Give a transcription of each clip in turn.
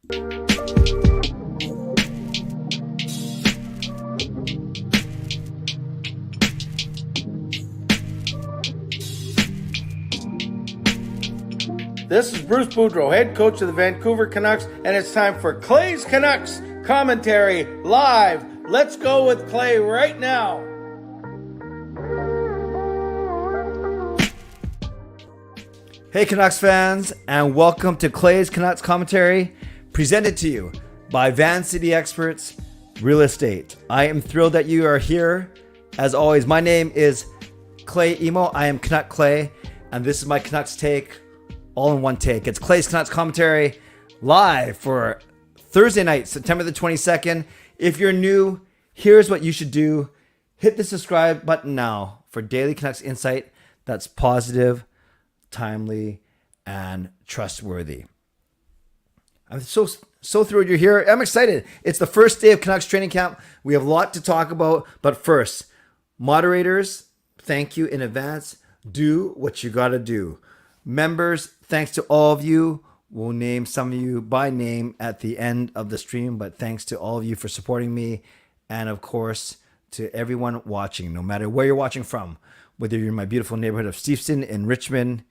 This is Bruce Boudreau, head coach of the Vancouver Canucks, and it's time for Clay's Canucks commentary live. Let's go with Clay right now. Hey Canucks fans, and welcome to Clay's Canucks commentary, presented to you by Van City Experts Real Estate. I am thrilled that you are here. As always, my name is Clay Emo. I am Canuck Clay, and this is my Canucks take, all in one take. It's Clay's Canucks commentary live for Thursday night, September the 22nd. If you're new, here's what you should do. Hit the subscribe button now for daily Canucks insight that's positive, timely, and trustworthy. I'm so thrilled you're here. I'm excited. It's the first day of Canucks training camp. We have a lot to talk about, but first, moderators, thank you in advance. Do what you got to do. Members, thanks to all of you. We'll name some of you by name at the end of the stream, but thanks to all of you for supporting me. And of course, to everyone watching, no matter where you're watching from, whether you're in my beautiful neighborhood of Steveston, in Richmond,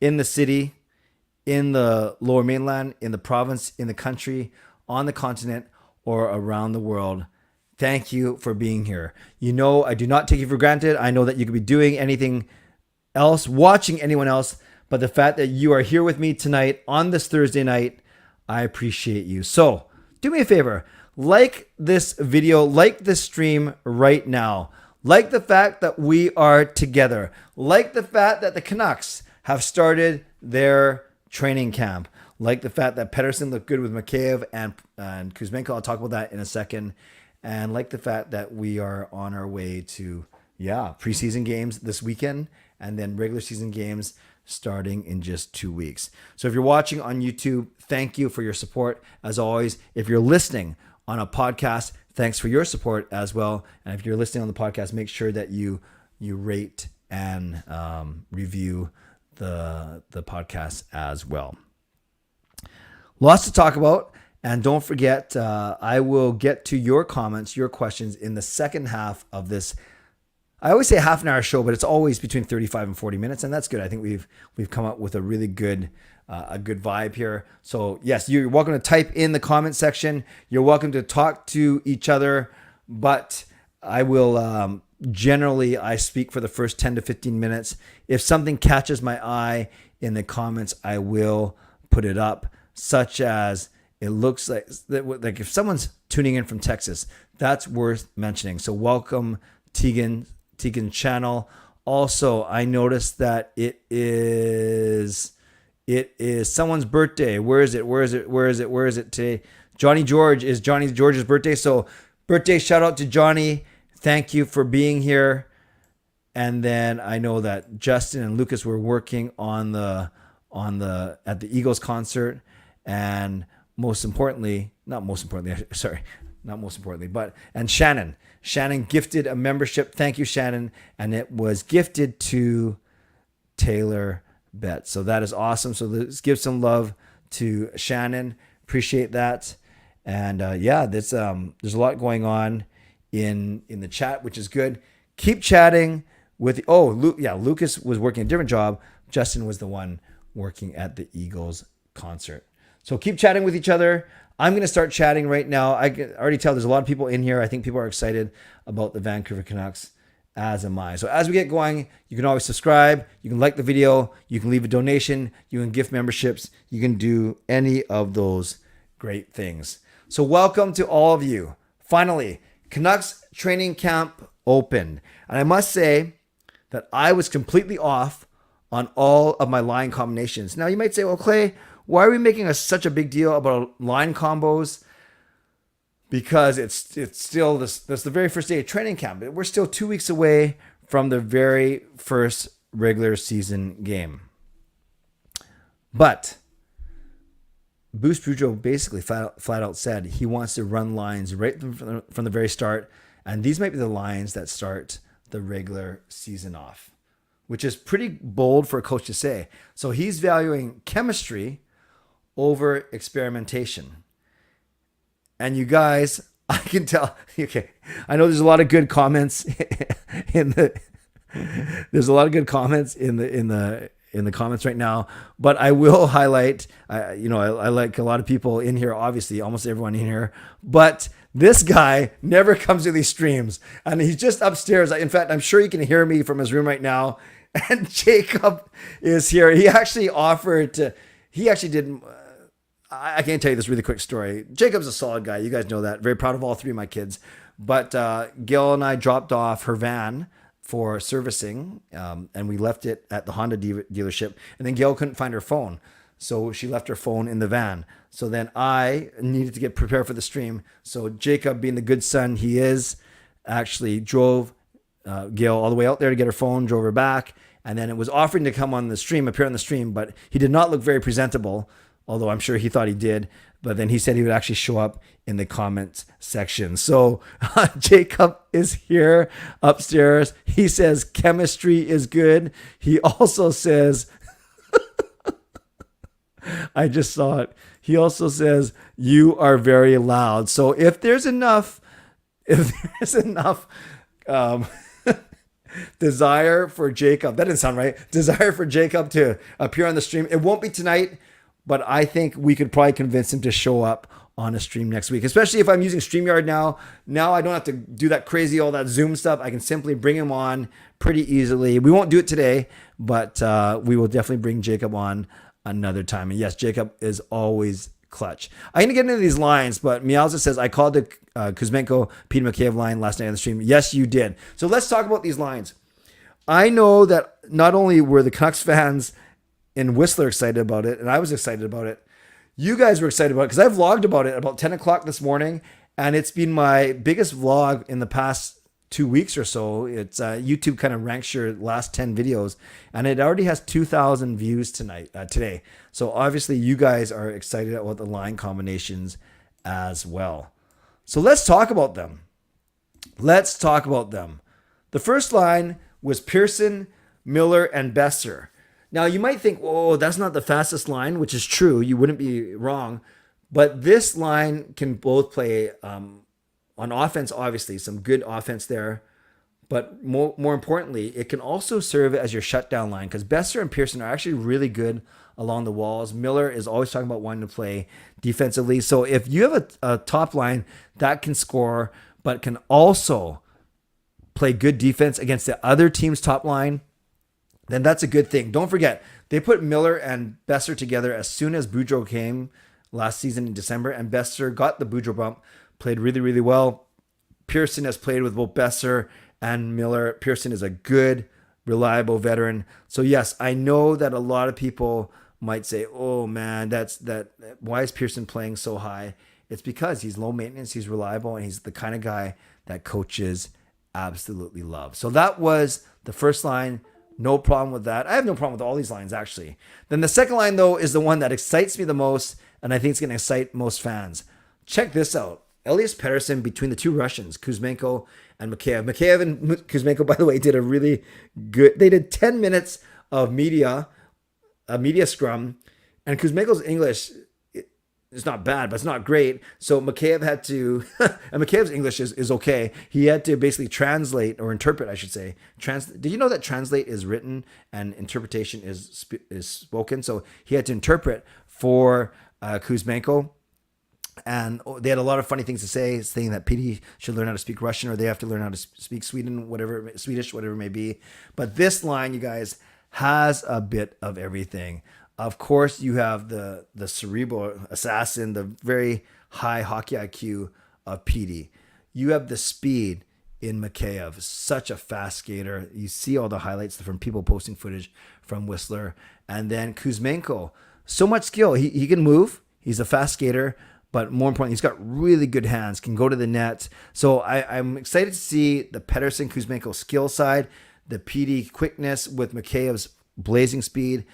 in the city, in the Lower Mainland, in the province, in the country, on the continent, or around the world. Thank you for being here. You know, I do not take you for granted. I know that you could be doing anything else, watching anyone else, but the fact that you are here with me tonight on this Thursday night, I appreciate you. So do me a favor, like this video, like this stream right now. Like the fact that we are together. Like the fact that the Canucks have started their training camp. Like the fact that Pettersson looked good with McCabe and Hsmfangirl. I'll talk about that in a second. And like the fact that we are on our way to, preseason games this weekend and then regular season games starting in just 2 weeks. So if you're watching on YouTube, thank you for your support. As always, if you're listening on a podcast, thanks for your support as well. And if you're listening on the podcast, make sure that you rate and review the podcast as well. Lots to talk about. And don't forget, I will get to your comments, your questions in the second half of this. I always say half an hour show, but it's always between 35 and 40 minutes. And that's good. I think we've come up with a really good vibe here. So yes, you're welcome to type in the comment section. You're welcome to talk to each other, but I will generally I speak for the first 10 to 15 minutes. If something catches my eye in the comments, I will put it up, such as it looks like if someone's tuning in from Texas, that's worth mentioning. So welcome Tegan's channel. Also, I noticed that it is someone's birthday. Where is it today? Johnny George's birthday. So birthday shout out to Johnny. Thank you for being here. And then I know that Justin and Lucas were working at the Eagles concert, and Shannon gifted a membership. Thank you, Shannon. And it was gifted to Taylor Betts. So that is awesome. So let's give some love to Shannon. Appreciate that. And there's a lot going on in the chat, which is good. Keep chatting with Lucas was working a different job. Justin was the one working at the Eagles concert. So keep chatting with each other. I'm going to start chatting right now. I can already tell there's a lot of people in here. I think people are excited about the Vancouver Canucks, as am I. So as we get going, you can always subscribe. You can like the video. You can leave a donation. You can gift memberships. You can do any of those great things. So welcome to all of you. Finally, Canucks training camp opened. And I must say that I was completely off on all of my line combinations. Now you might say, well, Clay, why are we making such a big deal about line combos? Because it's still that's the very first day of training camp. We're still 2 weeks away from the very first regular season game. But Bruce Boudreau basically flat out said he wants to run lines right from the very start. And these might be the lines that start the regular season off, which is pretty bold for a coach to say. So he's valuing chemistry over experimentation. And you guys, I can tell. Okay, I know there's a lot of good comments in the. There's a lot of good comments in the comments right now, but I will highlight. I like a lot of people in here. Obviously, almost everyone in here, but this guy never comes to these streams, and he's just upstairs. In fact, I'm sure you can hear me from his room right now. And Jacob is here. He actually offered to. He actually did. I can't tell you this really quick story. Jacob's a solid guy. You guys know that. Very proud of all three of my kids. But Gail and I dropped off her van for servicing, and we left it at the Honda dealership. And then Gail couldn't find her phone, so she left her phone in the van. So then I needed to get prepared for the stream. So Jacob, being the good son he is, actually drove Gail all the way out there to get her phone, drove her back, and then it was offering to come on the stream, appear on the stream, but he did not look very presentable, although I'm sure he thought he did. But then he said he would actually show up in the comments section. So Jacob is here upstairs. He says chemistry is good. He also says, I just saw it. He also says, you are very loud. So if there's enough desire for Jacob, that didn't sound right. Desire for Jacob to appear on the stream. It won't be tonight, but I think we could probably convince him to show up on a stream next week, especially if I'm using StreamYard now. Now I don't have to do that crazy, all that Zoom stuff. I can simply bring him on pretty easily. We won't do it today, but we will definitely bring Jacob on another time. And yes, Jacob is always clutch. I'm going to get into these lines, but Meowza says, I called the Kuzmenko Peter Mikheyev line last night on the stream. Yes, you did. So let's talk about these lines. I know that not only were the Canucks fans in Whistler excited about it, and I was excited about it, you guys were excited about it, because I vlogged about it about 10 o'clock this morning, and it's been my biggest vlog in the past 2 weeks or so. It's YouTube kind of ranks your last 10 videos, and it already has 2,000 views today. So obviously you guys are excited about the line combinations as well. So let's talk about them. The first line was Pearson, Miller, and Besser. Now you might think, oh, that's not the fastest line, which is true. You wouldn't be wrong. But this line can both play on offense, obviously, some good offense there. But more importantly, it can also serve as your shutdown line, because Besser and Pearson are actually really good along the walls. Miller is always talking about wanting to play defensively. So if you have a top line that can score, but can also play good defense against the other team's top line, then that's a good thing. Don't forget, they put Miller and Besser together as soon as Boudreau came last season in December, and Besser got the Boudreau bump, played really, really well. Pearson has played with both Besser and Miller. Pearson is a good, reliable veteran. So yes, I know that a lot of people might say, oh man, why is Pearson playing so high? It's because he's low maintenance, he's reliable, and he's the kind of guy that coaches absolutely love. So that was the first line. No problem with that. I have no problem with all these lines, actually. Then the second line, though, is the one that excites me the most, and I think it's going to excite most fans. Check this out. Elias Pettersson between the two Russians, Kuzmenko and Mikheyev. Mikheyev and Kuzmenko, by the way, did a really good... They did 10 minutes of a media scrum, and Kuzmenko's English... It's not bad, but it's not great. So Mikheyev had to, and Mikheyev's English is okay. He had to basically translate, or interpret, I should say. Did you know that translate is written and interpretation is spoken? So he had to interpret for Kuzmenko. And they had a lot of funny things to say, saying that PD should learn how to speak Russian, or they have to learn how to speak Swedish, whatever it may be. But this line, you guys, has a bit of everything. Of course, you have the cerebral assassin, the very high hockey IQ of PD. You have the speed in Mikheyev, such a fast skater. You see all the highlights from people posting footage from Whistler. And then Kuzmenko, so much skill. He can move. He's a fast skater. But more importantly, he's got really good hands, can go to the net. So I'm excited to see the Pettersson-Kuzmenko skill side, the PD quickness with Mikheyev's blazing speed.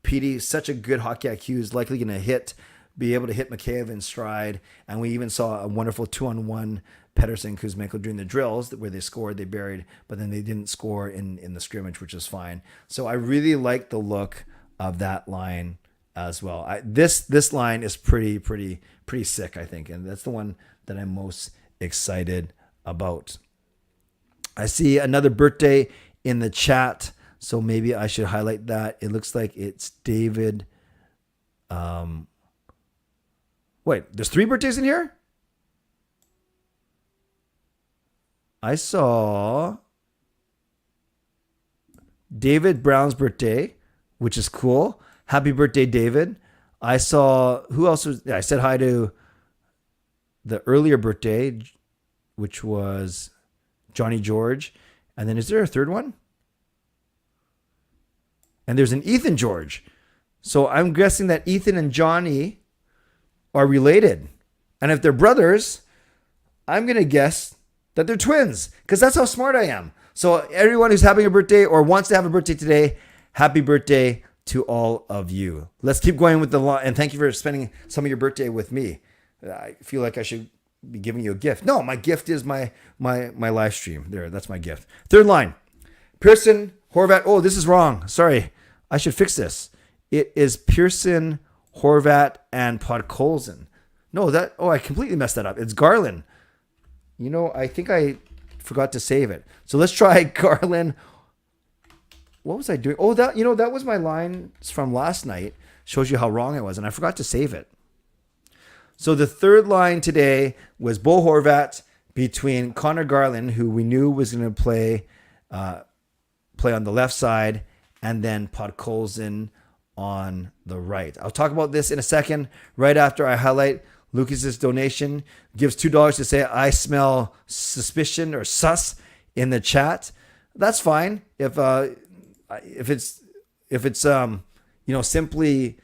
PD, such a good hockey IQ, is likely going to be able to hit Mikheyev in stride. And we even saw a wonderful 2-on-1 Pettersson-Kuzmenko during the drills where they scored, they buried, but then they didn't score in the scrimmage, which was fine. So I really like the look of that line as well. This line is pretty sick, I think. And that's the one that I'm most excited about. I see another birthday in the chat, so maybe I should highlight that. It looks like it's David. Wait, there's 3 birthdays in here? I saw David Brown's birthday, which is cool. Happy birthday, David. I saw, who else was, I said hi to the earlier birthday, which was Johnny George. And then is there a third one? And there's an Ethan George. So I'm guessing that Ethan and Johnny are related. And if they're brothers, I'm going to guess that they're twins, because that's how smart I am. So everyone who's having a birthday or wants to have a birthday today, happy birthday to all of you. Let's keep going with the line. And thank you for spending some of your birthday with me. I feel like I should be giving you a gift. No, my gift is my live stream. There, that's my gift. Third line. Pearson, Horvat. Oh, this is wrong. Sorry. I should fix this. It is Pearson, Horvat, and Podkolzin. No, I completely messed that up. It's Garland. You know, I think I forgot to save it. So let's try Garland. What was I doing? Oh, that was my lines from last night. Shows you how wrong I was, and I forgot to save it. So the third line today was Bo Horvat between Connor Garland, who we knew was going to play on the left side, and then Podkolzin on the right. I'll talk about this in a second, right after I highlight Lucas's donation. Gives $2 to say I smell suspicion or sus in the chat. That's fine. If it's simply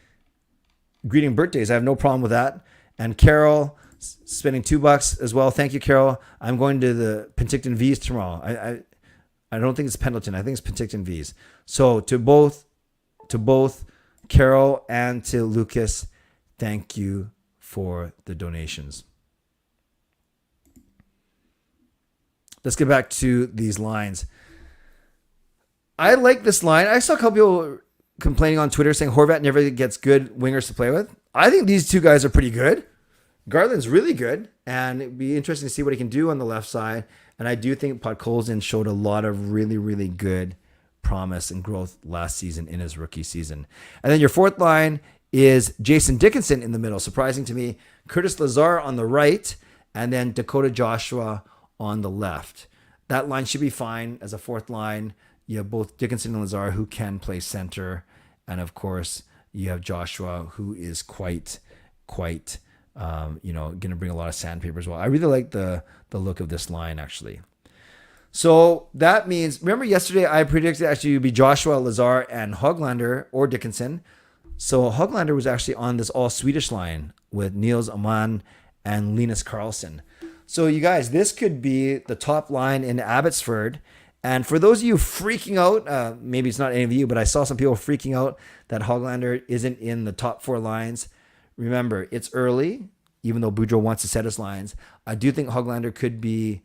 greeting birthdays, I have no problem with that. And Carol spending $2 as well. Thank you, Carol. I'm going to the Penticton V's tomorrow. I don't think it's Pendleton. I think it's Penticton V's. So to both Carol and to Lucas, thank you for the donations. Let's get back to these lines. I like this line. I saw a couple people complaining on Twitter saying Horvat never gets good wingers to play with. I think these two guys are pretty good. Garland's really good, and it'd be interesting to see what he can do on the left side. And I do think Podkolzin showed a lot of really, really good promise and growth last season in his rookie season. And then your fourth line is Jason Dickinson in the middle. Surprising to me. Curtis Lazar on the right, and then Dakota Joshua on the left. That line should be fine as a fourth line. You have both Dickinson and Lazar who can play center. And of course, you have Joshua who is quite going to bring a lot of sandpaper as well. I really like the look of this line, actually. So that means, remember yesterday I predicted actually it would be Joshua, Lazar, and Höglander or Dickinson. So Höglander was actually on this all Swedish line with Niels Aman and Linus Karlsson. So you guys, this could be the top line in Abbotsford. And for those of you freaking out, maybe it's not any of you, but I saw some people freaking out that Höglander isn't in the top 4 lines. Remember, it's early, even though Boudreau wants to set his lines. I do think Höglander could be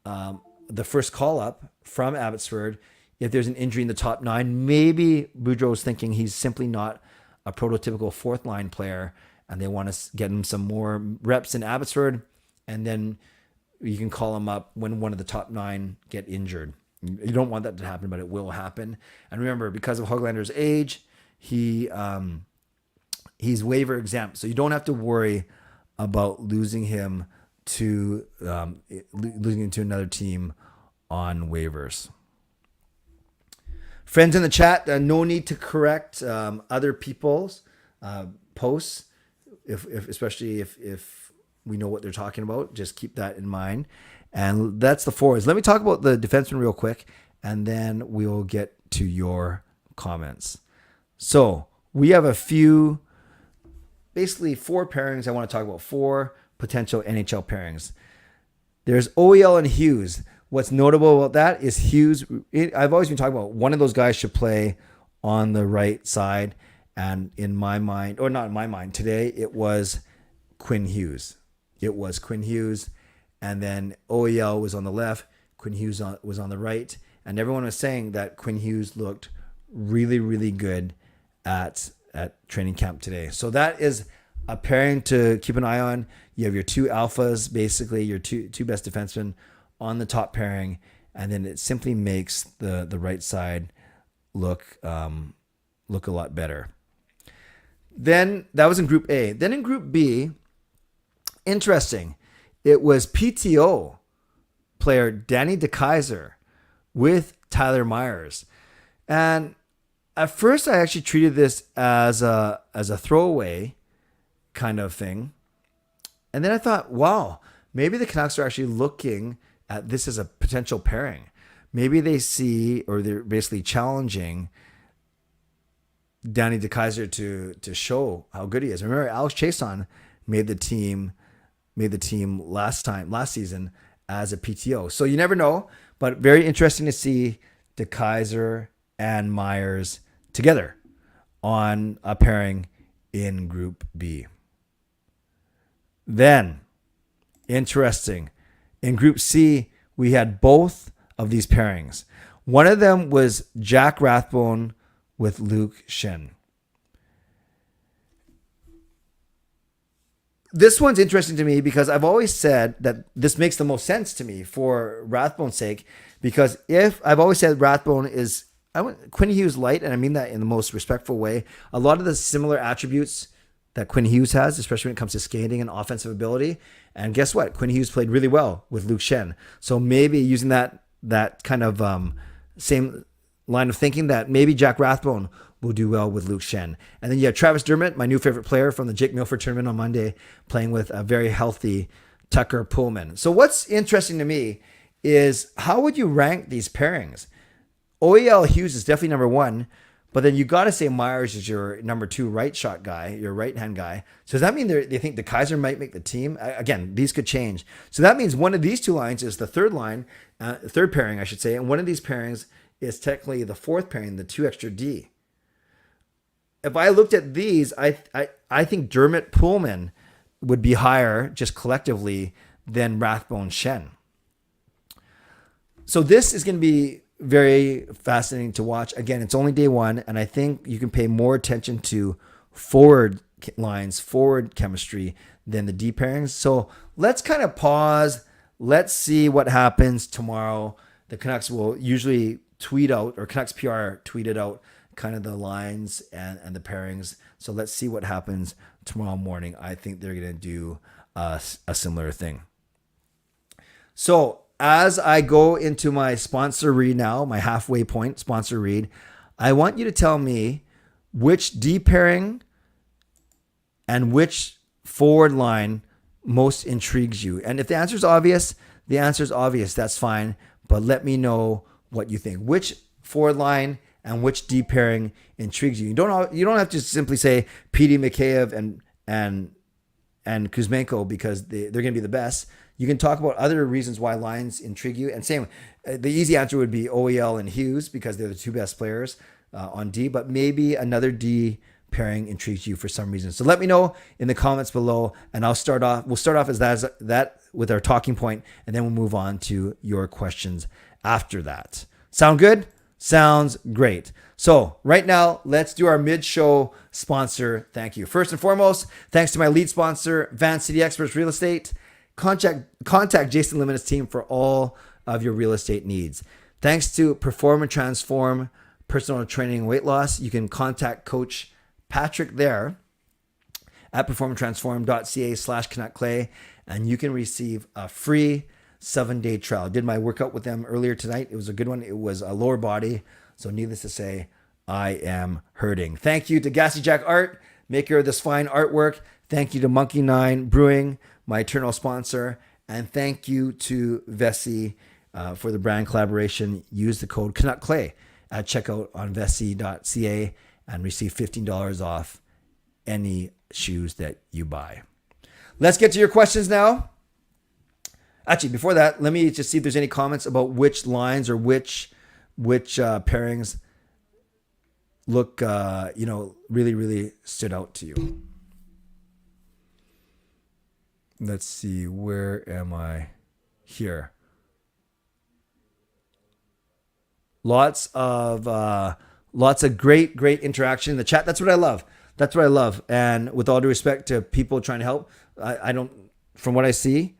the first call-up from Abbotsford. If there's an injury in the top 9, maybe Boudreau's thinking he's simply not a prototypical fourth-line player, and they want to get him some more reps in Abbotsford, and then you can call him up when one of the top 9 get injured. You don't want that to happen, but it will happen. And remember, because of Höglander's age, he's waiver exempt, so you don't have to worry about losing him to another team on waivers. Friends in the chat, no need to correct other people's posts, especially if we know what they're talking about. Just keep that in mind. And that's the forwards. Let me talk about the defensemen real quick, and then we will get to your comments. So we have basically 4 pairings I want to talk about, 4 potential NHL pairings. There's OEL and Hughes. What's notable about that is Hughes, I've always been talking about one of those guys should play on the right side. And in my mind, or not in my mind, today it was Quinn Hughes. And then OEL was on the left. Quinn Hughes was on the right. And everyone was saying that Quinn Hughes looked really, really good at training camp today. So that is a pairing to keep an eye on. You have your two alphas, basically your two best defensemen on the top pairing, and then it simply makes the right side look a lot better. Then that was in Group A. Then in Group B, interesting, it was PTO player Danny DeKeyser with Tyler Myers. And at first I actually treated this as a throwaway kind of thing. And then I thought, wow, maybe the Canucks are actually looking at this as a potential pairing. Maybe they see, or they're basically challenging Danny DeKeyser to show how good he is. Remember, Alex Chason made the team last season as a PTO. So you never know, but very interesting to see DeKeyser and Myers together on a pairing in Group B. Then, interesting, in Group C, we had both of these pairings. One of them was Jack Rathbone with Luke Schenn. This one's interesting to me because I've always said that this makes the most sense to me for Rathbone's sake, because if I've always said Rathbone is Quinn Hughes light, and I mean that in the most respectful way. A lot of the similar attributes that Quinn Hughes has, especially when it comes to skating and offensive ability. And guess what? Quinn Hughes played really well with Luke Schenn. So maybe using that kind of same line of thinking, that maybe Jack Rathbone will do well with Luke Schenn. And then you have Travis Dermott, my new favorite player from the Jake Milford tournament on Monday, playing with a very healthy Tucker Pullman. So what's interesting to me is, how would you rank these pairings? OEL Hughes is definitely number one, but then you got to say Myers is your number two right shot guy, your right hand guy. So does that mean they think DeKeyser might make the team? Again, these could change. So that means one of these two lines is the third pairing, I should say, and one of these pairings is technically the fourth pairing, the 2 extra D. If I looked at these, I think Dermott Pullman would be higher just collectively than Rathbone Schenn. So this is going to be very fascinating to watch. Again, it's only day one, and I think you can pay more attention to forward lines, forward chemistry than the D pairings. So let's kind of pause. Let's see what happens tomorrow. The Canucks will usually tweet out, or Canucks PR tweeted out kind of the lines and the pairings. So let's see what happens tomorrow morning. I think they're going to do a similar thing. So as I go into my sponsor read now, my halfway point sponsor read, I want you to tell me which D pairing and which forward line most intrigues you. And if the answer is obvious, the answer is obvious. That's fine. But let me know what you think. Which forward line and which D pairing intrigues you. You don't have to simply say Petey, Mikheyev, and Kuzmenko because they're going to be the best. You can talk about other reasons why lines intrigue you. And same, the easy answer would be OEL and Hughes because they're the two best players on D. But maybe another D pairing intrigues you for some reason. So let me know in the comments below, and we'll start off as that with our talking point, and then we'll move on to your questions after that. Sound good? Sounds great. So right now, let's do our mid-show sponsor thank you. First and foremost, thanks to my lead sponsor, Van City Experts Real Estate. Contact Jason Lim and his team for all of your real estate needs. Thanks to Perform and Transform Personal Training and Weight Loss, you can contact Coach Patrick there at performandtransform.ca/CanuckClay, and you can receive a free 7-day trial. I did my workout with them earlier tonight. It was a good one. It was a lower body. So needless to say, I am hurting. Thank you to Gassy Jack Art, maker of this fine artwork. Thank you to Monkey 9 Brewing, my eternal sponsor. And thank you to Vessi for the brand collaboration. Use the code CanuckClay at checkout on vessi.ca and receive $15 off any shoes that you buy. Let's get to your questions now. Actually, before that, let me just see if there's any comments about which lines or which pairings look, really, really stood out to you. Let's see, where am I here? Lots of great interaction in the chat. That's what I love. That's what I love. And with all due respect to people trying to help, I don't, from what I see,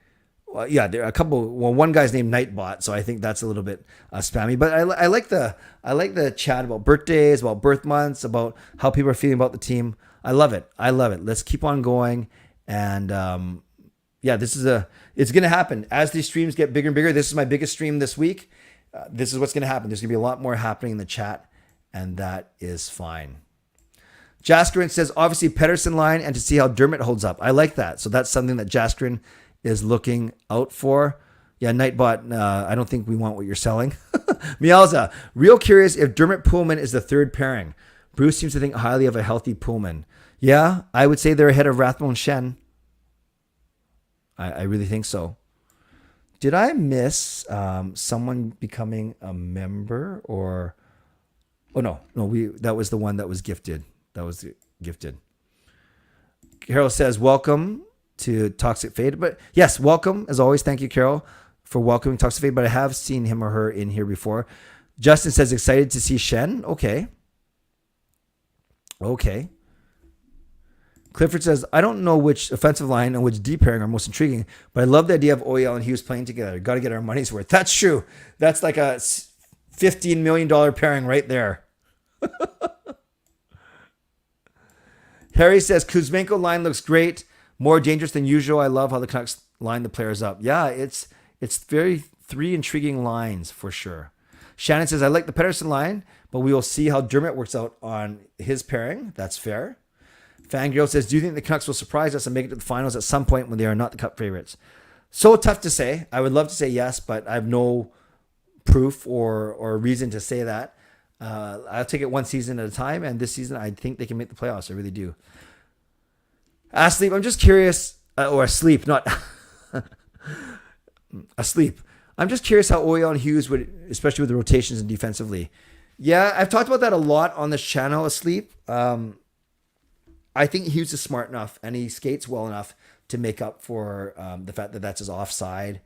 there are a couple. Well, one guy's named Nightbot, so I think that's a little bit spammy. But I like the chat about birthdays, about birth months, about how people are feeling about the team. I love it. Let's keep on going. And it's gonna happen as these streams get bigger and bigger. This is my biggest stream this week. This is what's gonna happen. There's gonna be a lot more happening in the chat, and that is fine. Jaskrin says obviously Pedersen line and to see how Dermott holds up. I like that. So that's something that Jaskrin is looking out for. Yeah, Nightbot, I don't think we want what you're selling. Mialza, real curious if Dermott Pullman is the third pairing. Bruce seems to think highly of a healthy Pullman. Yeah, I would say they're ahead of Rathbone Shen. I really think so. Did I miss someone becoming a member or... Oh, no, that was the one that was gifted. Carol says, welcome to Toxic Fade. But yes, welcome as always. Thank you, Carol, for welcoming Toxic Fade. But I have seen him or her in here before. Justin says, excited to see Shen. Okay. Clifford says, I don't know which offensive line and which deep pairing are most intriguing, but I love the idea of OEL and Hughes playing together. Got to get our money's worth. That's true. That's like a $15 million pairing right there. Harry says, Kuzmenko line looks great. More dangerous than usual. I love how the Canucks line the players up. Yeah, it's very three intriguing lines for sure. Shannon says, I like the Pedersen line, but we will see how Dermott works out on his pairing. That's fair. Fangirl says, do you think the Canucks will surprise us and make it to the finals at some point when they are not the Cup favorites? So tough to say. I would love to say yes, but I have no proof or reason to say that. I'll take it one season at a time, and this season I think they can make the playoffs. I really do. Asleep, I'm just curious, or asleep, not asleep. I'm just curious how OEL and Hughes would, especially with the rotations and defensively. Yeah, I've talked about that a lot on this channel, asleep. I think Hughes is smart enough and he skates well enough to make up for the fact that that's his offside.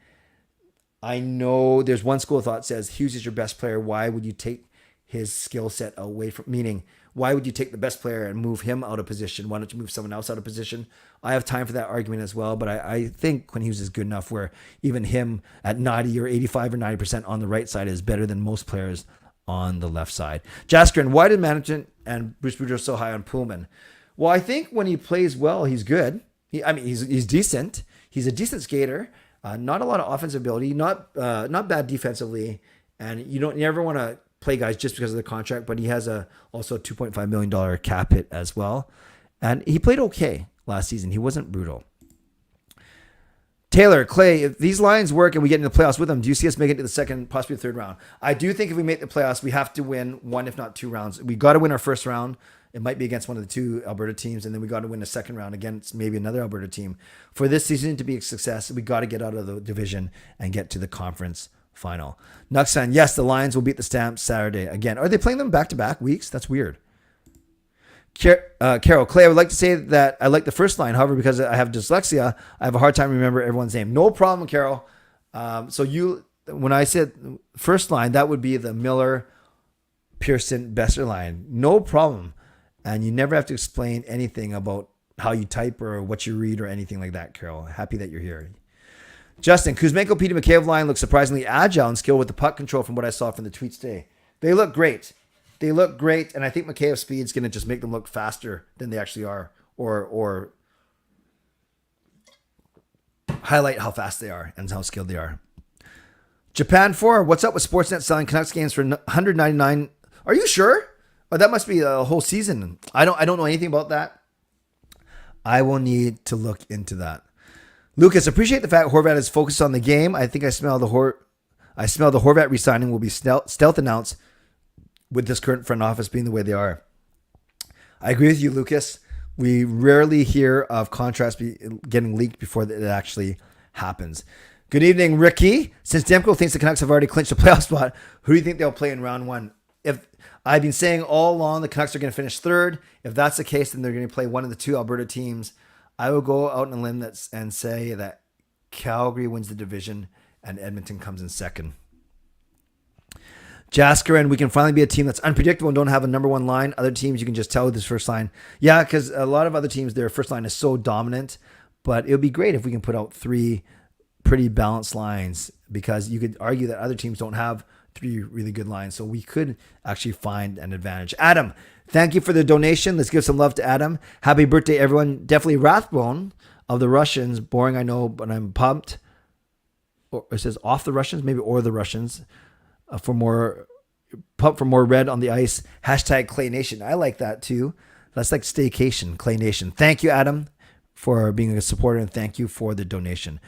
I know there's one school of thought says Hughes is your best player. Why would you take his skill set away from, meaning why would you take the best player and move him out of position? Why don't you move someone else out of position? I have time for that argument as well, but I think Quinn Hughes is good enough where even him at 90 or 85 or 90% on the right side is better than most players on the left side. Jaskrin, why did management and Bruce Boudreau so high on Pullman? Well, I think when he plays well, he's good. He's decent. He's a decent skater. Not a lot of offensive ability. Not bad defensively. And you never want to play guys just because of the contract. But he has also a $2.5 million cap hit as well. And he played okay last season. He wasn't brutal. Taylor, Clay, if these lines work and we get into the playoffs with them, do you see us making it to the second, possibly the third round? I do think if we make the playoffs, we have to win one, if not two rounds. We got to win our first round. It might be against one of the two Alberta teams, and then we got to win the second round against maybe another Alberta team. For this season to be a success, we got to get out of the division and get to the conference final. Nuxan, yes, the Lions will beat the Stamps Saturday again. Are they playing them back-to-back weeks? That's weird. Carol, Clay, I would like to say that I like the first line. However, because I have dyslexia, I have a hard time remembering everyone's name. No problem, Carol. When I said first line, that would be the Miller, Pearson, Besser line. No problem. And you never have to explain anything about how you type or what you read or anything like that, Carol. Happy that you're here. Justin, Kuzmenko, Petey, McCabe line looks surprisingly agile and skilled with the puck control from what I saw from the tweets today. They look great. And I think McCabe's speed is going to just make them look faster than they actually are or highlight how fast they are and how skilled they are. Japan 4, what's up with Sportsnet selling Canucks games for $199? Are you sure? Oh, that must be a whole season. I don't know anything about that. I will need to look into that. Lucas, appreciate the fact Horvat is focused on the game. I think I smell the Horvat re-signing will be stealth announced with this current front office being the way they are. I agree with you, Lucas. We rarely hear of contracts getting leaked before it actually happens. Good evening, Ricky. Since Demko thinks the Canucks have already clinched a playoff spot, who do you think they'll play in round one? If I've been saying all along the Canucks are going to finish third. If that's the case, then they're going to play one of the two Alberta teams. I will go out on a limb and say that Calgary wins the division and Edmonton comes in second. Jasker, and we can finally be a team that's unpredictable and don't have a number one line. Other teams, you can just tell this first line. Yeah, because a lot of other teams, their first line is so dominant. But it would be great if we can put out 3 pretty balanced lines, because you could argue that other teams don't have 3 really good lines. So we could actually find an advantage. Adam, thank you for the donation. Let's give some love to Adam. Happy birthday, everyone. Definitely Rathbone of the Russians. Boring, I know, but I'm pumped. Or it says off the Russians, maybe or the Russians. For more pumped for more red on the ice. Hashtag Clay Nation. I like that too. That's like staycation, Clay Nation. Thank you, Adam, for being a supporter, and thank you for the donation.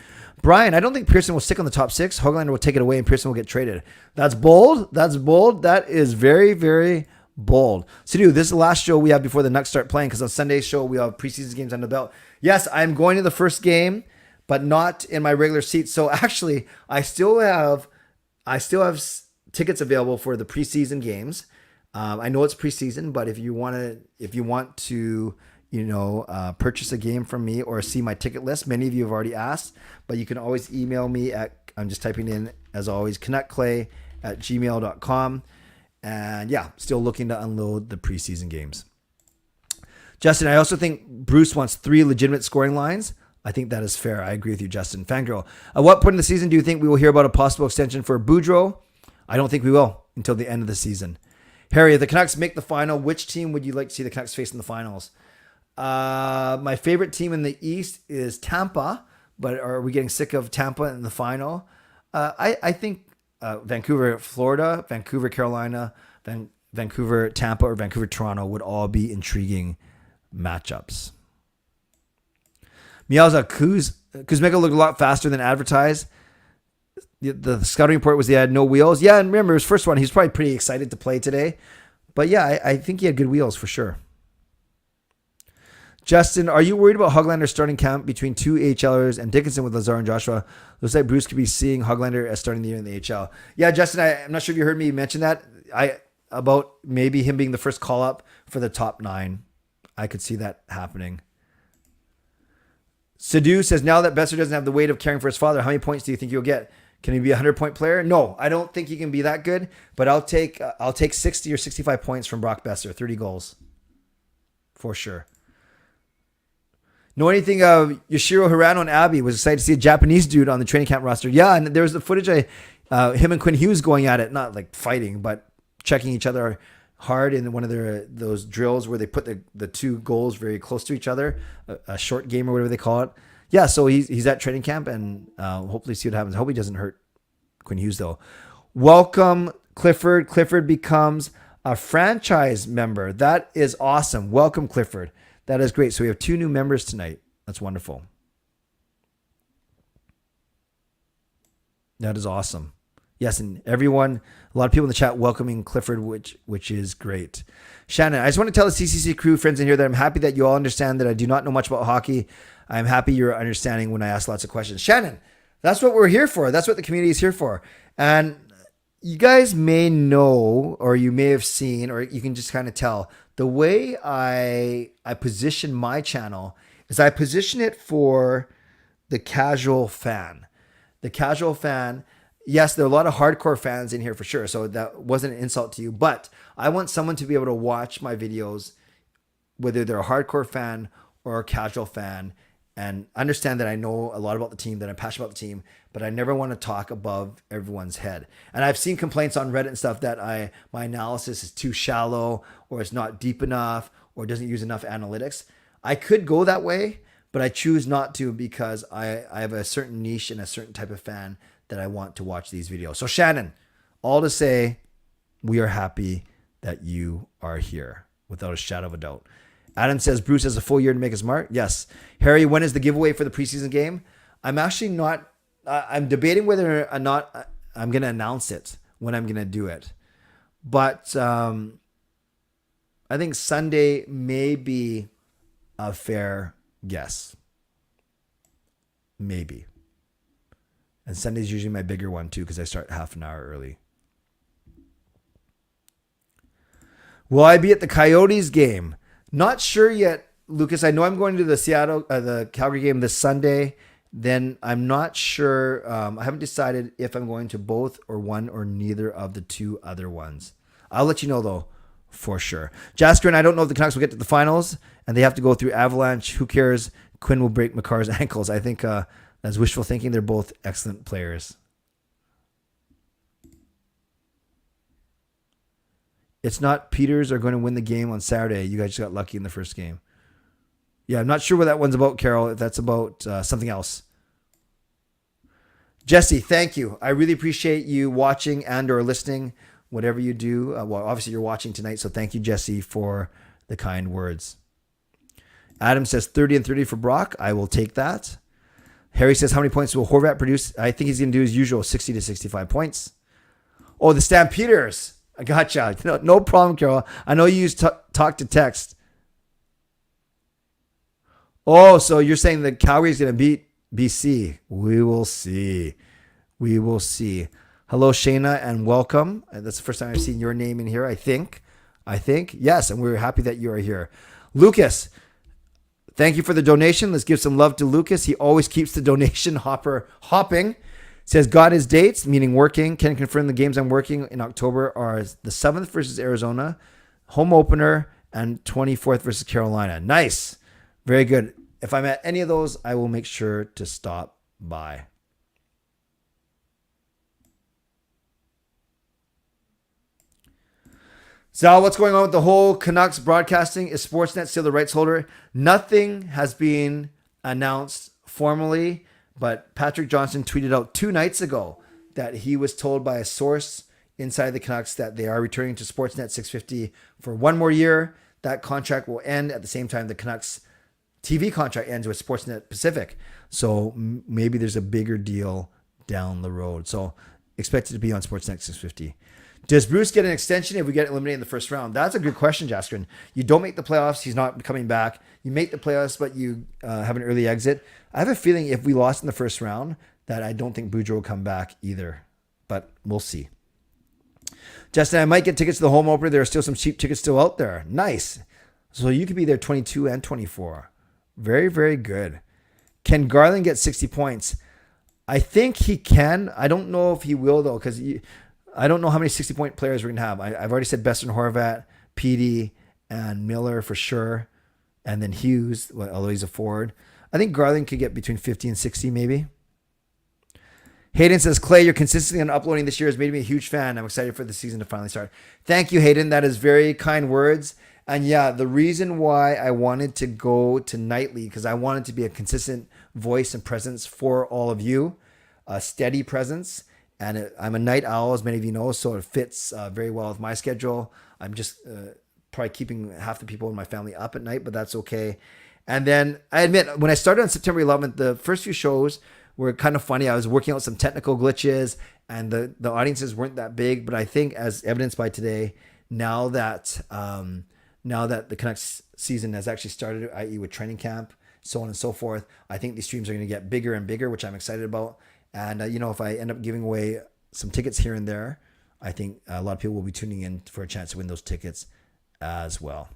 Brian, I don't think Pearson will stick on the top 6. Hoglander will take it away and Pearson will get traded. That's bold. That's bold. That is very, very bold. Sidhu, this is the last show we have before the Canucks start playing, because on Sunday's show we have preseason games under the belt. Yes, I'm going to the first game, but not in my regular seat. So actually, I still have tickets available for the preseason games. I know it's preseason, but if you want to, purchase a game from me or see my ticket list, many of you have already asked, but you can always email me at, I'm just typing in, as always, canuckclay@gmail.com. And yeah, still looking to unload the preseason games. Justin, I also think Bruce wants 3 legitimate scoring lines. I think that is fair. I agree with you, Justin. Fangirl, at what point in the season do you think we will hear about a possible extension for Boudreau? I don't think we will until the end of the season. Harry, if the Canucks make the final, which team would you like to see the Canucks face in the finals? My favorite team in the East is Tampa, but are we getting sick of Tampa in the final? I think Vancouver, Florida, Vancouver, Carolina, Vancouver, Tampa, or Vancouver, Toronto would all be intriguing matchups. Miauza, Kuzmenko looked a lot faster than advertised. The scouting report was he had no wheels. Yeah, and remember his first one, he's probably pretty excited to play today. But yeah, I think he had good wheels for sure. Justin, are you worried about Hoglander starting camp between 2 AHLers and Dickinson with Lazar and Joshua? Looks like Bruce could be seeing Hoglander as starting the year in the AHL. Yeah, Justin, I'm not sure if you heard me mention that. About maybe him being the first call up for the top 9. I could see that happening. Sidhu says, now that Besser doesn't have the weight of caring for his father, how many points do you think he'll get? Can he be a 100-point player? No, I don't think he can be that good, but I'll take 60 or 65 points from Brock Besser, 30 goals. For sure. Know anything of Yoshiro Hirano and Abby? Was excited to see a Japanese dude on the training camp roster. Yeah, and there was the footage him and Quinn Hughes going at it, not like fighting, but checking each other hard in one of those drills where they put the 2 goals very close to each other, a short game or whatever they call it. Yeah, so he's at training camp, and hopefully see what happens. I hope he doesn't hurt Quinn Hughes, though. Welcome, Clifford. Clifford becomes a franchise member. That is awesome. Welcome, Clifford. That is great. So we have 2 new members tonight. That's wonderful. That is awesome. Yes, and everyone, a lot of people in the chat welcoming Clifford, which is great. Shannon, I just want to tell the CCC crew friends in here that I'm happy that you all understand that I do not know much about hockey. I'm happy you're understanding when I ask lots of questions. Shannon, that's what we're here for. That's what the community is here for. And you guys may know, or you may have seen, or you can just kind of tell, the way I position my channel is I position it for the casual fan. The casual fan, yes, there are a lot of hardcore fans in here for sure, so that wasn't an insult to you, but I want someone to be able to watch my videos, whether they're a hardcore fan or a casual fan, and understand that I know a lot about the team, that I'm passionate about the team, but I never want to talk above everyone's head. And I've seen complaints on Reddit and stuff that my analysis is too shallow, or it's not deep enough, or doesn't use enough analytics. I could go that way, but I choose not to, because I have a certain niche and a certain type of fan that I want to watch these videos. So Shannon, all to say, we are happy that you are here without a shadow of a doubt. Adam says Bruce has a full year to make his mark. Yes. Harry, when is the giveaway for the preseason game? I'm actually not, I'm debating whether or not I'm going to announce it, when I'm going to do it. But I think Sunday may be a fair guess. Maybe. And Sunday's usually my bigger one too, because I start half an hour early. Will I be at the Coyotes game? Not sure yet, Lucas. I know I'm going to the Calgary game this Sunday. then I'm not sure. I haven't decided if I'm going to both or one or neither of the two other ones. I'll let you know, though, for sure. Jasker and I don't know if the Canucks will get to the finals, and they have to go through Avalanche. Who cares? Quinn will break Makar's ankles. I think that's wishful thinking. They're both excellent players. It's not Peters are going to win the game on Saturday. You guys just got lucky in the first game. Yeah, I'm not sure what that one's about, Carol, if that's about something else. Jesse, thank you. I really appreciate you watching and or listening, whatever you do. Well, obviously you're watching tonight, so thank you, Jesse, for the kind words. Adam says 30 and 30 for Brock. I will take that. Harry says, how many points will Horvat produce? I think he's going to do his usual 60 to 65 points. Oh, the Stampeders. I gotcha. No problem, Carol. I know you use talk to text. Oh, so you're saying that Calgary's going to beat BC. We will see. We will see. Hello, Shayna, and welcome. That's the first time I've seen your name in here, I think. Yes, and we're happy that you are here. Lucas, thank you for the donation. Let's give some love to Lucas. He always keeps the donation hopper hopping. Says, got his dates, meaning working. Can confirm the games I'm working in October are the 7th versus Arizona, home opener, and 24th versus Carolina. Nice. Very good. If I'm at any of those, I will make sure to stop by. So what's going on with the whole Canucks broadcasting? Is Sportsnet still the rights holder? Nothing has been announced formally, but Patrick Johnson tweeted out 2 nights ago that he was told by a source inside the Canucks that they are returning to Sportsnet 650 for 1 more year. That contract will end at the same time the Canucks TV contract ends with Sportsnet Pacific. So maybe there's a bigger deal down the road. So expect it to be on Sportsnet 650. Does Bruce get an extension if we get eliminated in the first round? That's a good question, Jaskrin. You don't make the playoffs. He's not coming back. You make the playoffs, but you have an early exit. I have a feeling if we lost in the first round that I don't think Boudreau will come back either. But we'll see. Justin, I might get tickets to the home opener. There are still some cheap tickets still out there. Nice. So you could be there 22 and 24. Very, very good. Can Garland get 60 points? I think he can. I don't know if he will, though, because I don't know how many 60-point players we're going to have. I've already said Besson, Horvat, Petey, and Miller for sure. And then Hughes, although he's a forward. I think Garland could get between 50 and 60 maybe. Hayden says, Clay, your consistency on uploading this year has made me a huge fan. I'm excited for the season to finally start. Thank you, Hayden. That is very kind words. And yeah, the reason why I wanted to go to nightly, because I wanted to be a consistent voice and presence for all of you, a steady presence. And I'm a night owl, as many of you know, so it fits very well with my schedule. I'm just probably keeping half the people in my family up at night, but that's okay. And then I admit, when I started on September 11th, the first few shows were kind of funny. I was working out some technical glitches, and the audiences weren't that big. But I think, as evidenced by today, now that the Canucks season has actually started, i.e. with training camp, so on and so forth, I think these streams are going to get bigger and bigger, which I'm excited about. And, if I end up giving away some tickets here and there, I think a lot of people will be tuning in for a chance to win those tickets as well.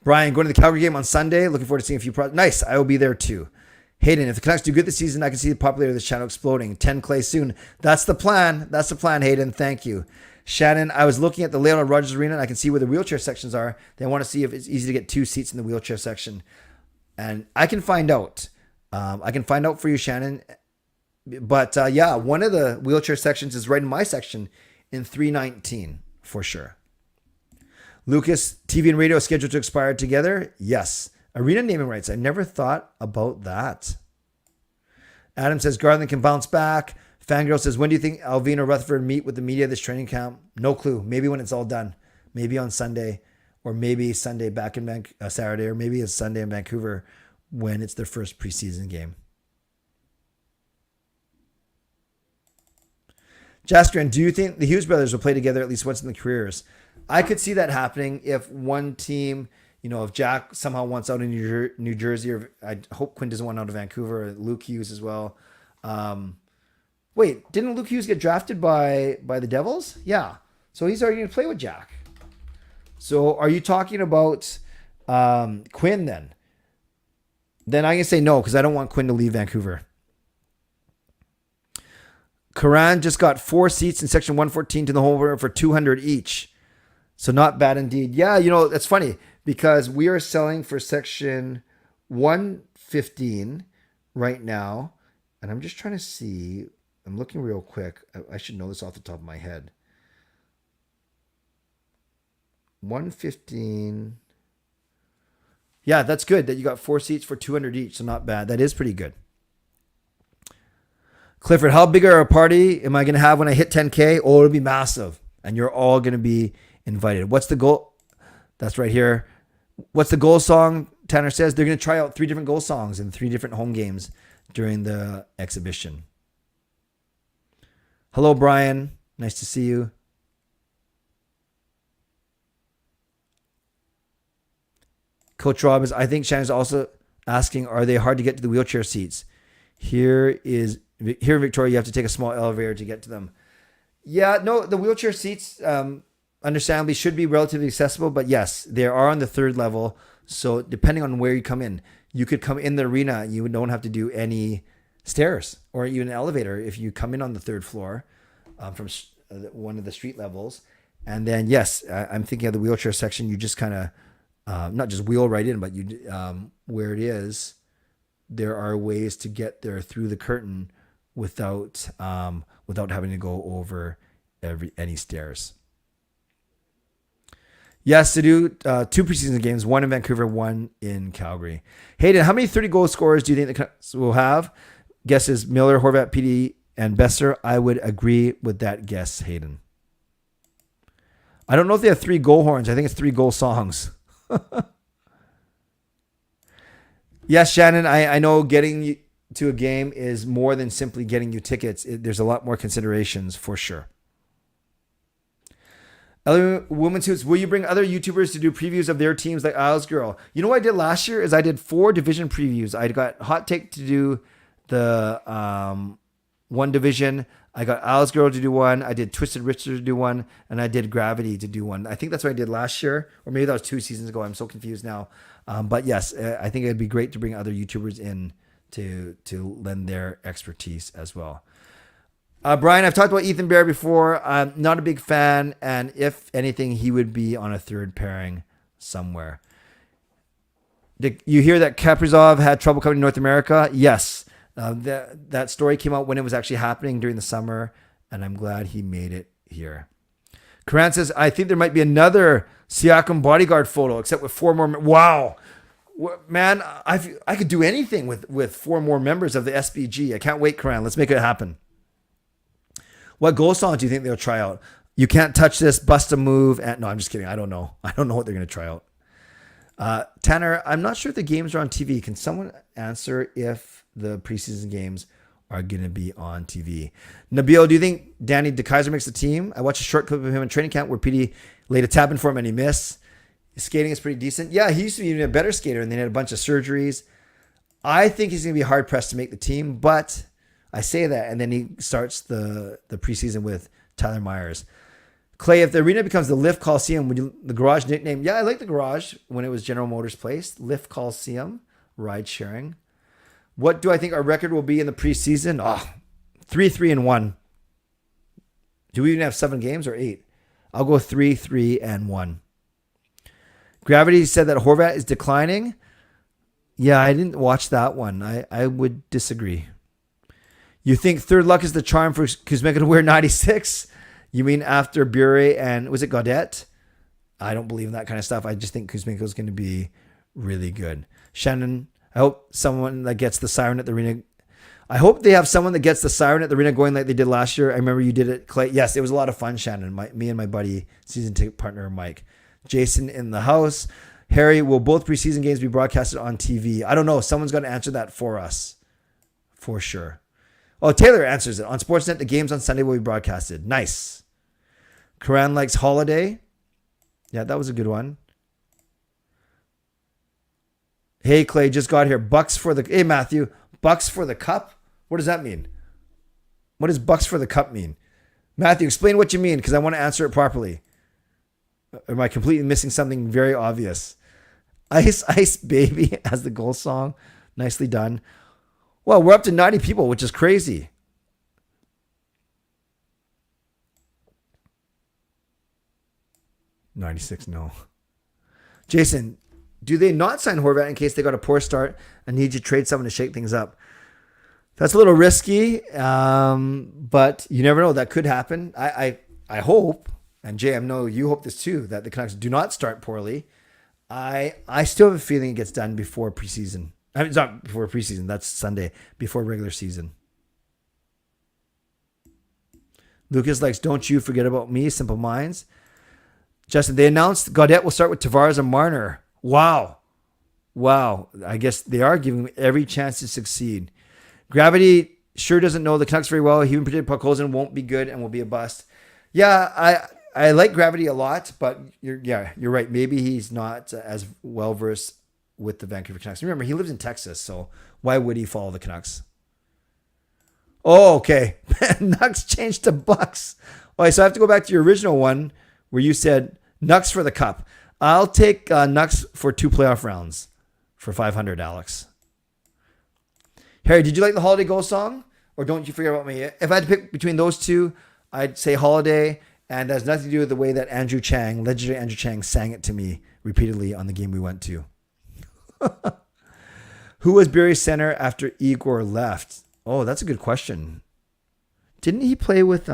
Brian, going to the Calgary game on Sunday. Looking forward to seeing a few Nice. I will be there too. Hayden, if the Canucks do good this season, I can see the popularity of this channel exploding. 10 Clay soon. That's the plan. That's the plan, Hayden. Thank you. Shannon, I was looking at the layout of Rogers Arena, and I can see where the wheelchair sections are. They want to see if it's easy to get 2 seats in the wheelchair section. And I can find out. I can find out for you, Shannon. But yeah, one of the wheelchair sections is right in my section in 319 for sure. Lucas, TV and radio are scheduled to expire together. Yes. Arena naming rights. I never thought about that. Adam says Garland can bounce back. Fangirl says, when do you think Alvin or Rutherford meet with the media this training camp? No clue. Maybe when it's all done. Maybe on Sunday, or maybe Sunday back in Saturday, or maybe it's Sunday in Vancouver when it's their first preseason game. Jaskrin, do you think the Hughes brothers will play together at least once in their careers? I could see that happening if one team, if Jack somehow wants out in New Jersey, or I hope Quinn doesn't want out of Vancouver, or Luke Hughes as well. Wait, didn't Luke Hughes get drafted by the Devils? Yeah. So he's already going to play with Jack. So are you talking about Quinn then? then I can say no because I don't want Quinn to leave Vancouver. Karan just got 4 seats in section 114 to the home for 200 each. So not bad indeed. Yeah, that's funny because we are selling for section 115 right now. And I'm just trying to see. I'm looking real quick. I should know this off the top of my head. 115. Yeah, that's good that you got 4 seats for 200 each. So not bad. That is pretty good. Clifford, how big are a party am I going to have when I hit 10K? Oh, it'll be massive. And you're all going to be invited. What's the goal? That's right here. What's the goal song? Tanner says they're going to try out 3 different goal songs in 3 different home games during the exhibition. Hello, Brian. Nice to see you. Coach Rob I think Shannon's also asking, are they hard to get to the wheelchair seats? Here in Victoria, you have to take a small elevator to get to them. Yeah, no, the wheelchair seats, understandably, should be relatively accessible. But yes, they are on the 3rd level. So depending on where you come in, you could come in the arena and you don't have to do any stairs or even an elevator if you come in on the 3rd floor from one of the street levels. And then, yes, I'm thinking of the wheelchair section. You just kind of not just wheel right in, but you where it is, there are ways to get there through the curtain without having to go over any stairs. Yes, Sidhu, 2 preseason games, 1 in Vancouver, 1 in Calgary. Hayden, how many 30-goal scorers do you think the Canucks will have? Guess is Miller, Horvat, PD, and Besser. I would agree with that guess, Hayden. I don't know if they have 3 goal horns. I think it's 3 goal songs. Yes, Shannon, I know getting you to a game is more than simply getting you tickets. There's a lot more considerations for sure. Other Women's Hoops, will you bring other YouTubers to do previews of their teams like Hsmfangirl? You know what I did last year is I did 4 division previews. I got Hot Take to do the 1 division. I got Hsmfangirl to do 1. I did Twisted Richter to do 1. And I did Gravity to do 1. I think that's what I did last year. Or maybe that was 2 seasons ago. I'm so confused now. But yes, I think it'd be great to bring other YouTubers in to lend their expertise as well. Brian, I've talked about Ethan Bear before. I'm not a big fan, and if anything, he would be on a 3rd pairing somewhere. Did you hear that Kaprizov had trouble coming to North America? Yes. That story came out when it was actually happening during the summer, and I'm glad he made it here. Karan says, I think there might be another Siakam bodyguard photo, except with 4 more. Wow. Man, I could do anything with 4 more members of the SBG. I can't wait, Karan. Let's make it happen. What goal song do you think they'll try out? You can't touch this, bust a move. No, I'm just kidding. I don't know. I don't know what they're going to try out. Tanner, I'm not sure if the games are on TV. Can someone answer if the preseason games are going to be on TV? Nabil, do you think Danny DeKaiser makes the team? I watched a short clip of him in training camp where PD laid a tap in for him and he missed. His skating is pretty decent. Yeah, he used to be even a better skater and then he had a bunch of surgeries. I think he's going to be hard pressed to make the team, but I say that, and then he starts the preseason with Tyler Myers. Clay, if the arena becomes the Lift Coliseum, would you the garage nickname? Yeah, I like the garage when it was General Motors Place. Lift Coliseum, ride sharing. What do I think our record will be in the preseason? 3-3-1. Do we even have 7 games or 8? I'll go 3-3-1. Gravity said that Horvat is declining. Yeah, I didn't watch that one. I would disagree. You think Third Luck is the charm for Kuzmenko to wear 96? You mean after Bure and was it Gaudette? I don't believe in that kind of stuff. I just think Kuzmenko is going to be really good. Shannon, I hope someone that gets the siren at the arena. I hope they have someone that gets the siren at the arena going like they did last year. I remember you did it, Clay. Yes, it was a lot of fun, Shannon. Me and my buddy, season ticket partner Mike. Jason in the house. Harry, will both preseason games be broadcasted on TV? I don't know. Someone's got to answer that for us. For sure. Oh, Taylor answers it. On Sportsnet, the games on Sunday will be broadcasted. Nice. Karan likes Holiday. Yeah, that was a good one. Hey, Clay, just got here. Hey, Matthew. Bucks for the cup? What does that mean? What does Bucks for the cup mean? Matthew, explain what you mean, because I want to answer it properly. Or am I completely missing something very obvious? Ice Ice Baby as the goal song. Nicely done. Well, we're up to 90 people, which is crazy. $96, no. Jason, do they not sign Horvat in case they got a poor start and need to trade someone to shake things up? That's a little risky, but you never know. That could happen. I hope, and Jay, I know you hope this too, that the Canucks do not start poorly. I still have a feeling it gets done before preseason. I mean, it's not before preseason. That's Sunday, before regular season. Lucas likes, don't you forget about me, Simple Minds. Justin, they announced Gaudette will start with Tavares and Marner. Wow. I guess they are giving him every chance to succeed. Gravity sure doesn't know the Canucks very well. He even predicted Podkolzin won't be good and will be a bust. Yeah, I like Gravity a lot, but you're right. Maybe he's not as well versed with the Vancouver Canucks. Remember, he lives in Texas, so why would he follow the Canucks? Oh, okay. Nucks changed to Bucks. All right, so I have to go back to your original one where you said Nucks for the Cup. I'll take Nucks for 2 playoff rounds for 500, Alex. Harry, did you like the Holiday Goal song? Or don't you forget about me? If I had to pick between those two, I'd say Holiday, and that has nothing to do with the way that legendary Andrew Chang, sang it to me repeatedly on the game we went to. Who was Barry's center after Igor left? Oh, that's a good question. Didn't he play with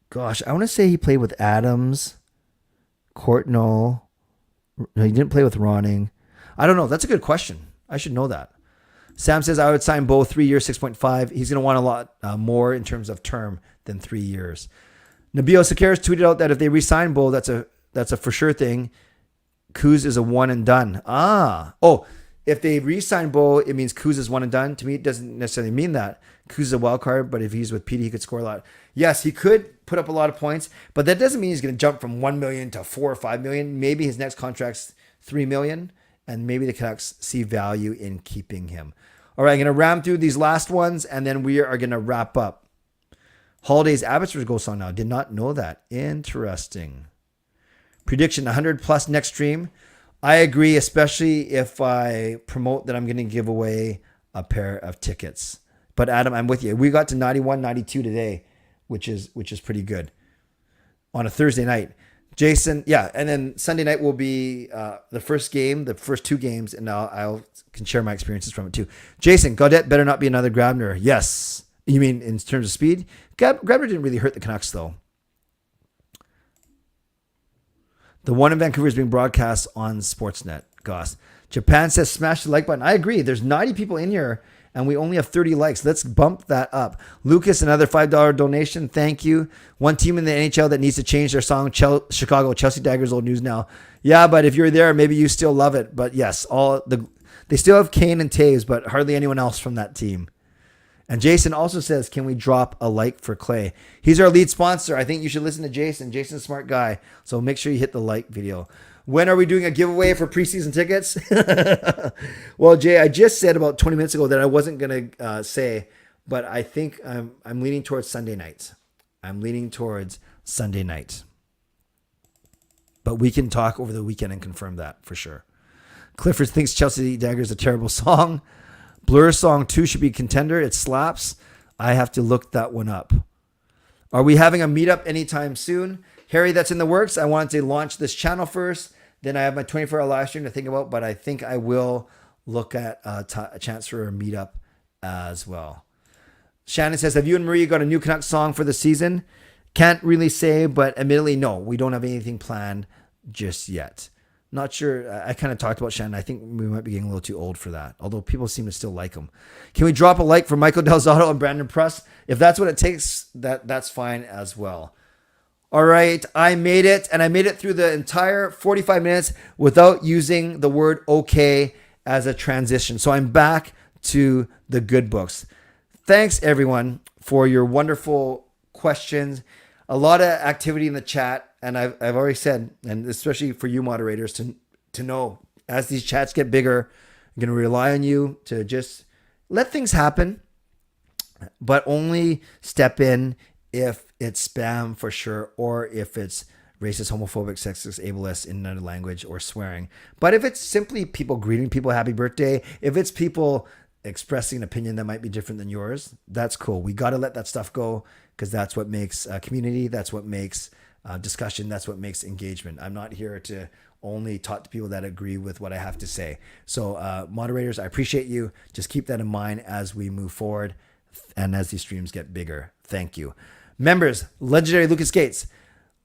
Gosh, I want to say he played with Adams, Courtnall. No, he didn't play with Ronning. I don't know. That's a good question. I should know that. Sam says I would sign Bo 3 years, 6.5. He's going to want a lot more in terms of term than 3 years. Nabil Sakaris tweeted out that if they re-sign Bo, that's a for sure thing. Kuz is a one and done. If they re-sign Bo, it means Kuz is one and done. To me, it doesn't necessarily mean that. Kuz is a wild card, but if he's with Petey, he could score a lot. Yes, he could put up a lot of points, but that doesn't mean he's going to jump from 1 million to 4 or 5 million. Maybe his next contract's 3 million, and maybe the Canucks see value in keeping him. All right, I'm going to ram through these last ones, and then we are going to wrap up. Holiday's Abbotsford goal song now. Did not know that. Interesting. Prediction, 100 plus next stream. I agree, especially if I promote that I'm going to give away a pair of tickets. But Adam, I'm with you. We got to 91, 92 today, which is pretty good on a Thursday night. Jason, yeah, and then Sunday night will be the first game, the first 2 games, and I can share my experiences from it too. Jason, Gaudette better not be another Grabner. Yes. You mean in terms of speed? Grabner didn't really hurt the Canucks, though. The one in Vancouver is being broadcast on Sportsnet. Goss. Japan says smash the like button. I agree. There's 90 people in here, and we only have 30 likes. Let's bump that up. Lucas, another $5 donation. Thank you. One team in the NHL that needs to change their song, Chicago. Chelsea Daggers, old news now. Yeah, but if you're there, maybe you still love it. But yes, they still have Kane and Taves, but hardly anyone else from that team. And Jason also says, can we drop a like for Clay? He's our lead sponsor. I think you should listen to Jason. Jason's a smart guy. So make sure you hit the like video. When are we doing a giveaway for preseason tickets? Well, Jay, I just said about 20 minutes ago that I wasn't going to say, but I think I'm leaning towards Sunday nights. But we can talk over the weekend and confirm that for sure. Clifford thinks Chelsea Dagger is a terrible song. Blur song 2 should be contender. It slaps. I have to look that one up. Are we having a meetup anytime soon? Harry, that's in the works. I wanted to launch this channel first. Then I have my 24-hour live stream to think about, but I think I will look at a chance for a meetup as well. Shannon says, have you and Marie got a new Canucks song for the season? Can't really say, but admittedly, no. We don't have anything planned just yet. Not sure. I kind of talked about Shannon. I think we might be getting a little too old for that, although people seem to still like him. Can we drop a like for Michael Del Zotto and Brandon Press? If that's what it takes, that's fine as well. All right, I made it, and I made it through the entire 45 minutes without using the word okay as a transition. So I'm back to the good books. Thanks, everyone, for your wonderful questions. A lot of activity in the chat, and I've already said, and especially for you moderators to know, as these chats get bigger, I'm going to rely on you to just let things happen, but only step in if it's spam for sure, or if it's racist, homophobic, sexist, ableist in another language, or swearing. But if it's simply people greeting people happy birthday, if it's people expressing an opinion that might be different than yours, that's cool. We got to let that stuff go because that's what makes community. That's what makes discussion. That's what makes engagement. I'm not here to only talk to people that agree with what I have to say. So moderators, I appreciate you. Just keep that in mind as we move forward and as these streams get bigger. Thank you. Members, legendary Lucas Gates,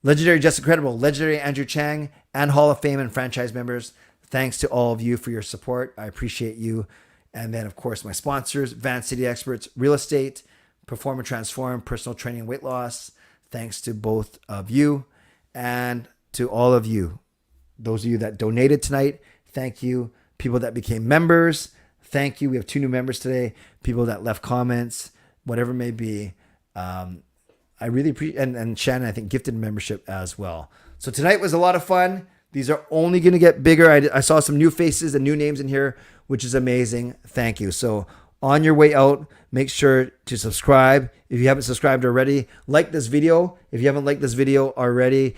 legendary Just Incredible, legendary Andrew Chang, and Hall of Fame and franchise members. Thanks to all of you for your support. I appreciate you. And then, of course, my sponsors, Van City Experts, Real Estate, Perform and Transform, Personal Training, Weight Loss. Thanks to both of you and to all of you. Those of you that donated tonight, thank you. People that became members, thank you. We have 2 new members today. People that left comments, whatever it may be. I really appreciate, and Shannon, I think, gifted membership as well. So tonight was a lot of fun. These are only going to get bigger. I saw some new faces and new names in here, which is amazing. Thank you. So on your way out, make sure to subscribe. If you haven't subscribed already, like this video. If you haven't liked this video already,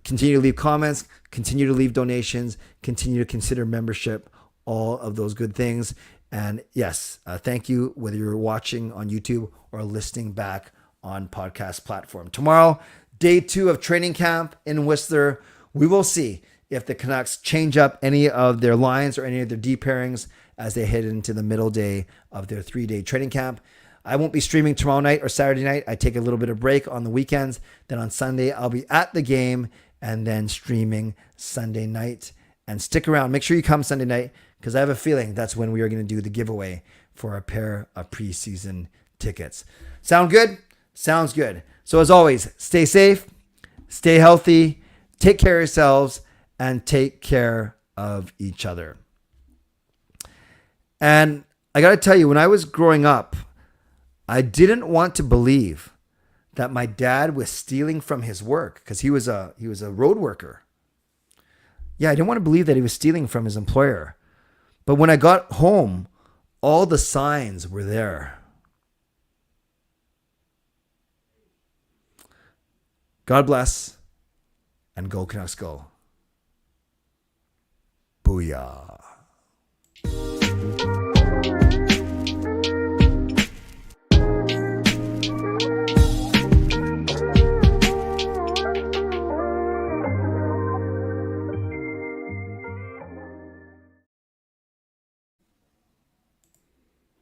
continue to leave comments, continue to leave donations, continue to consider membership, all of those good things. And yes, thank you, whether you're watching on YouTube or listening back on podcast platform. Tomorrow, day 2 of training camp in Whistler. We will see if the Canucks change up any of their lines or any of their D pairings as they head into the middle day of their 3-day training camp. I won't be streaming tomorrow night or Saturday night. I take a little bit of break on the weekends. Then on Sunday, I'll be at the game and then streaming Sunday night. And stick around. Make sure you come Sunday night because I have a feeling that's when we are going to do the giveaway for a pair of preseason tickets. Sound good? Sounds good. So as always, stay safe, stay healthy, take care of yourselves, and take care of each other. And I got to tell you, when I was growing up, I didn't want to believe that my dad was stealing from his work because he was a road worker. Yeah, I didn't want to believe that he was stealing from his employer. But when I got home, all the signs were there. God bless, and go Canucks go. Booyah.